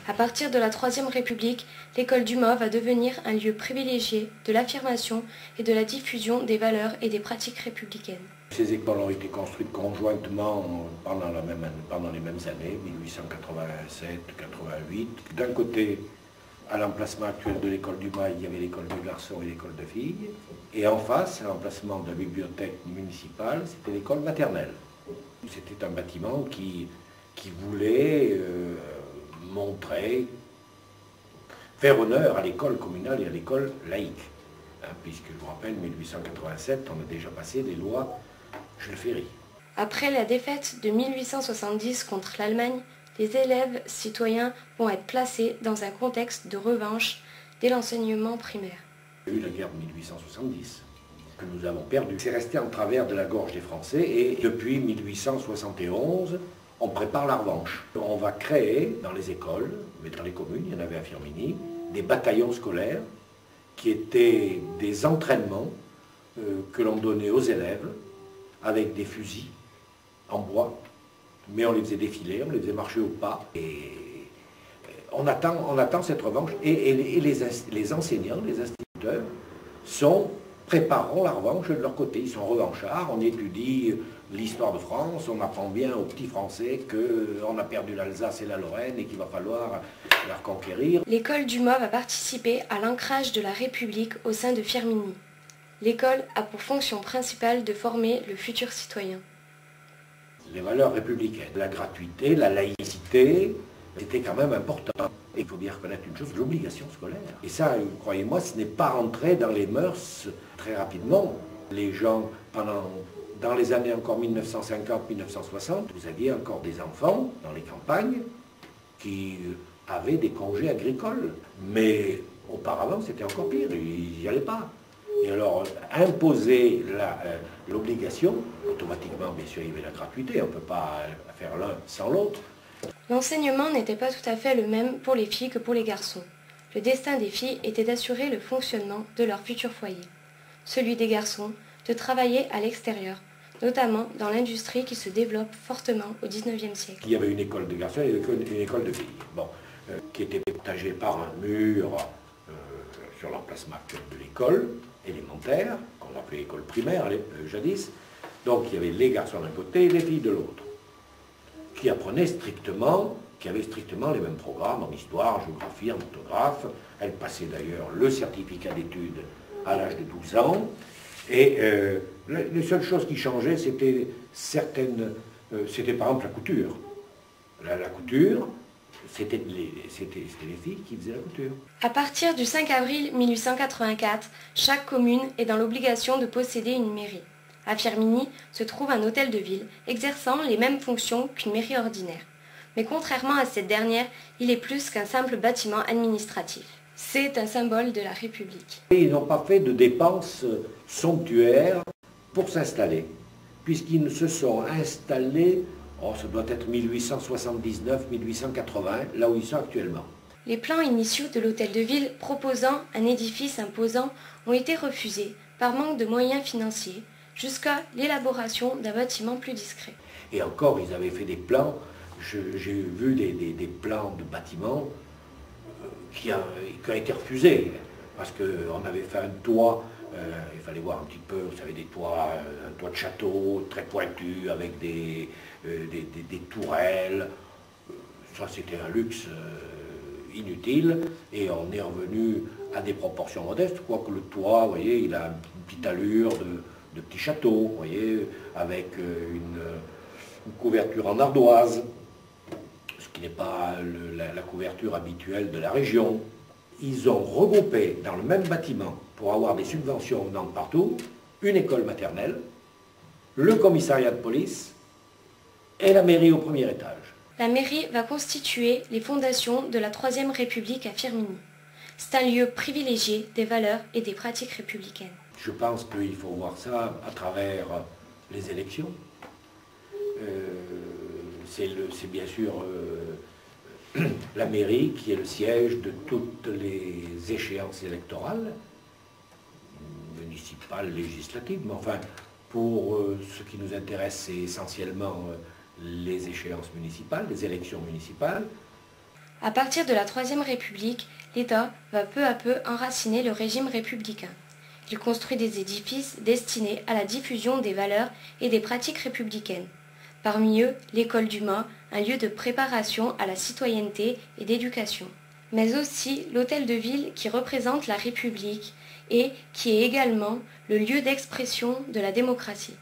À partir de la Troisième République, l'école du Mans va devenir un lieu privilégié de l'affirmation et de la diffusion des valeurs et des pratiques républicaines. Ces écoles ont été construites conjointement pendant les mêmes années, 1887-88. D'un côté, à l'emplacement actuel de l'école du Mans, il y avait l'école de garçons et l'école de filles. Et en face, à l'emplacement de la bibliothèque municipale, c'était l'école maternelle. C'était un bâtiment qui voulait montrer, faire honneur à l'école communale et à l'école laïque. Puisque, je vous rappelle, 1887, on a déjà passé des lois Jules Ferry. Après la défaite de 1870 contre l'Allemagne, les élèves citoyens vont être placés dans un contexte de revanche dès l'enseignement primaire. Il y a eu la guerre de 1870 que nous avons perdue. C'est resté en travers de la gorge des Français et depuis 1871, on prépare la revanche. On va créer dans les écoles, mais dans les communes, il y en avait à Firminy, des bataillons scolaires qui étaient des entraînements que l'on donnait aux élèves avec des fusils en bois, mais on les faisait défiler, on les faisait marcher au pas. Et on attend cette revanche. Et les enseignants, les instituteurs, prépareront la revanche de leur côté. Ils sont revanchards, on étudie l'histoire de France, on apprend bien aux petits Français qu'on a perdu l'Alsace et la Lorraine et qu'il va falloir la reconquérir. L'école du Mans va participer à l'ancrage de la République au sein de Firminy. L'école a pour fonction principale de former le futur citoyen. Les valeurs républicaines, la gratuité, la laïcité, c'était quand même important. Et il faut bien reconnaître une chose, l'obligation scolaire. Et ça, croyez-moi, ce n'est pas rentré dans les mœurs très rapidement. Les gens, dans les années encore 1950-1960, vous aviez encore des enfants dans les campagnes qui avaient des congés agricoles. Mais auparavant, c'était encore pire, ils n'y allaient pas. Et alors, imposer l'obligation, automatiquement, bien sûr, il y avait la gratuité, on ne peut pas faire l'un sans l'autre. L'enseignement n'était pas tout à fait le même pour les filles que pour les garçons. Le destin des filles était d'assurer le fonctionnement de leur futur foyer. Celui des garçons, de travailler à l'extérieur, notamment dans l'industrie qui se développe fortement au XIXe siècle. Il y avait une école de garçons et une école de filles, qui était partagée par un mur sur l'emplacement actuel de l'école élémentaire, qu'on appelait école primaire jadis. Donc il y avait les garçons d'un côté et les filles de l'autre, qui apprenaient strictement, qui avaient strictement les mêmes programmes en histoire, géographie, en orthographe. Elles passaient d'ailleurs le certificat d'études à l'âge de 12 ans. Et les seules choses qui changeaient, c'était c'était par exemple la couture. La couture, c'était les filles qui faisaient la couture. À partir du 5 avril 1884, chaque commune est dans l'obligation de posséder une mairie. À Firminy se trouve un hôtel de ville exerçant les mêmes fonctions qu'une mairie ordinaire. Mais contrairement à cette dernière, il est plus qu'un simple bâtiment administratif. C'est un symbole de la République. Ils n'ont pas fait de dépenses somptuaires pour s'installer, puisqu'ils se sont installés, ça doit être 1879-1880, là où ils sont actuellement. Les plans initiaux de l'hôtel de ville proposant un édifice imposant ont été refusés par manque de moyens financiers, jusqu'à l'élaboration d'un bâtiment plus discret. Et encore, ils avaient fait des plans, j'ai vu des plans de bâtiments qui ont été refusés, parce qu'on avait fait un toit, il fallait voir un petit peu, vous savez, des toits, un toit de château très pointu, avec des tourelles. Ça, c'était un luxe inutile, et on est revenu à des proportions modestes, quoique le toit, vous voyez, il a une petite allure de petit château, vous voyez, avec une couverture en ardoise, ce qui n'est pas la couverture habituelle de la région. Ils ont regroupé dans le même bâtiment, pour avoir des subventions venant de partout, une école maternelle, le commissariat de police et la mairie au premier étage. La mairie va constituer les fondations de la Troisième République à Firminy. C'est un lieu privilégié des valeurs et des pratiques républicaines. Je pense qu'il faut voir ça à travers les élections. C'est bien sûr la mairie qui est le siège de toutes les échéances électorales, municipales, législatives, mais enfin, pour ce qui nous intéresse, c'est essentiellement les échéances municipales, les élections municipales. À partir de la Troisième République, l'État va peu à peu enraciner le régime républicain. Il construit des édifices destinés à la diffusion des valeurs et des pratiques républicaines. Parmi eux, l'école du Mans, un lieu de préparation à la citoyenneté et d'éducation. Mais aussi l'hôtel de ville qui représente la République et qui est également le lieu d'expression de la démocratie.